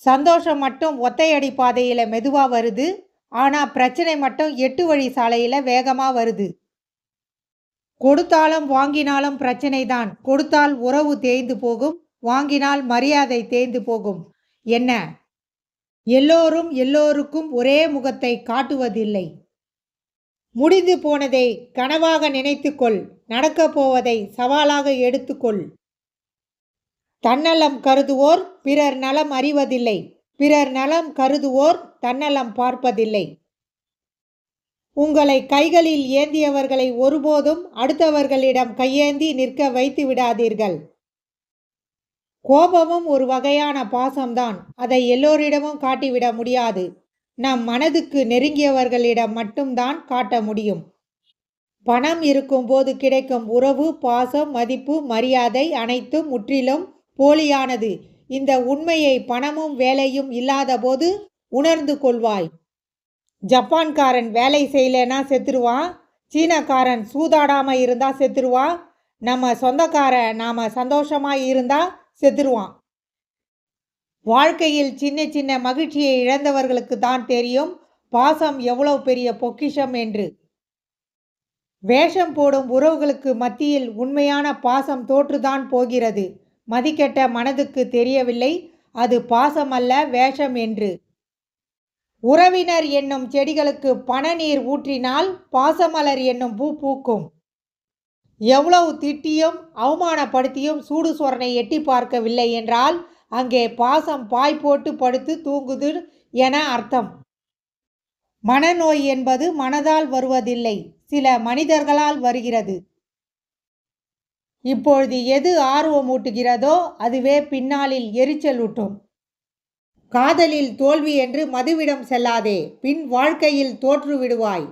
சந்தோஷம் மட்டும் ஒத்தையடி பாதையில் மெதுவாக வருது. ஆனால் பிரச்சனை மட்டும் 8 வழி சாலையில் வேகமாக வருது. கொடுத்தாலும் வாங்கினாலும் பிரச்சனை தான். கொடுத்தால் உறவு தேய்ந்து போகும், வாங்கினால் மரியாதை தேய்ந்து போகும். என்ன, எல்லோரும் எல்லோருக்கும் ஒரே முகத்தை காட்டுவதில்லை. முடிந்து போனதை கனவாக நினைத்துக்கொள், நடக்கப் போவதை சவாலாக எடுத்துக்கொள். தன்னலம் கருதுவோர் பிறர் நலம் அறிவதில்லை, பிறர் நலம் கருதுவோர் தன்னலம் பார்ப்பதில்லை. உங்களை கைகளில் ஏந்தியவர்களை ஒருபோதும் அடுத்தவர்களிடம் கையேந்தி நிற்க வைத்து விடாதீர்கள். கோபமும் ஒரு வகையான பாசம்தான். அதை எல்லோரிடமும் காட்டிவிட முடியாது. நம் மனதுக்கு நெருங்கியவர்களிடம் மட்டும்தான் காட்ட முடியும். பணம் இருக்கும்போது கிடைக்கும் உறவு, பாசம், மதிப்பு, மரியாதை அனைத்தும் முற்றிலும் போலியானது. இந்த உண்மையை பணமும் வேலையும் இல்லாத போது உணர்ந்து கொள்வாய். ஜப்பான்காரன் வேலை செய்யலைன்னா செத்துருவான். சீனக்காரன் சூதாடாமல் இருந்தால் செத்துருவான். நம்ம சொந்தக்காரன் நாம் சந்தோஷமாக இருந்தால் செத்துருவான். வாழ்க்கையில் சின்ன சின்ன மகிழ்ச்சியை இழந்தவர்களுக்கு தான் தெரியும் பாசம் எவ்வளவு பெரிய பொக்கிஷம் என்று. வேஷம் போடும் உறவுகளுக்கு மத்தியில் உண்மையான பாசம் தோற்றுதான் போகிறது. மதிக்கெட்ட மனதுக்கு தெரியவில்லை அது பாசம் அல்ல, வேஷம் என்று. உறவினர் என்னும் செடிகளுக்கு பனநீர் ஊற்றினால் பாசமலர் என்னும் பூ பூக்கும். எவ்வளவு திட்டியும் அவமானப்படுத்தியும் சூடு சொரணை எட்டி பார்க்கவில்லை என்றால் அங்கே பாசம் பாய் போட்டு படுத்து தூங்குது என அர்த்தம். மனநோய் என்பது மனதால் வருவதில்லை, சில மனிதர்களால் வருகிறது. இப்பொழுது எது ஆர்வமூட்டுகிறதோ அதுவே பின்னாளில் எரிச்சலூட்டும். காதலில் தோல்வி என்று மதுவிடம் செல்லாதே, பின் வாழ்க்கையில் தோற்று விடுவாய்.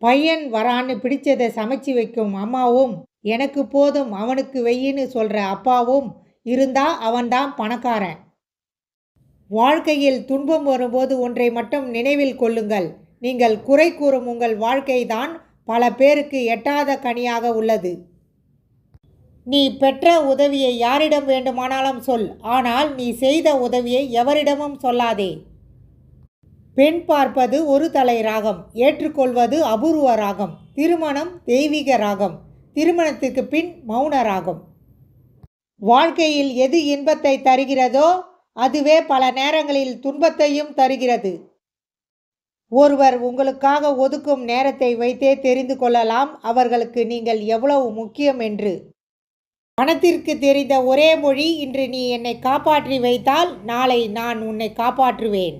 பையன் வரான்னு பிடிச்சதை சமைச்சு வைக்கும் அம்மாவும், எனக்கு போதும் அவனுக்கு வெயின்னு சொல்கிற அப்பாவும் இருந்தா அவன்தான் பணக்காரன். வாழ்க்கையில் துன்பம் வரும்போது ஒன்றை மட்டும் நினைவில் கொள்ளுங்கள், நீங்கள் குறை கூறும் உங்கள் வாழ்க்கைதான் பல பேருக்கு எட்டாத கனியாக உள்ளது. நீ பெற்ற உதவியை யாரிடம் வேண்டுமானாலும் சொல், ஆனால் நீ செய்த உதவியை எவரிடமும் சொல்லாதே. பெண் பார்ப்பது ஒரு தலை ராகம், ஏற்றுக்கொள்வது அபூர்வ ராகம். திருமணம் தெய்வீக ராகம், திருமணத்துக்கு பின் மௌன ராகம். வாழ்க்கையில் எது இன்பத்தை தருகிறதோ அதுவே பல நேரங்களில் துன்பத்தையும் தருகிறது. ஒருவர் உங்களுக்காக ஒதுக்கும் நேரத்தை வைத்தே தெரிந்து கொள்ளலாம் அவர்களுக்கு நீங்கள் எவ்வளவு முக்கியம் என்று. பணத்திற்கு தெரிந்த ஒரே மொழி, இன்று நீ என்னை காப்பாற்றி வைத்தால் நாளை நான் உன்னை காப்பாற்றுவேன்.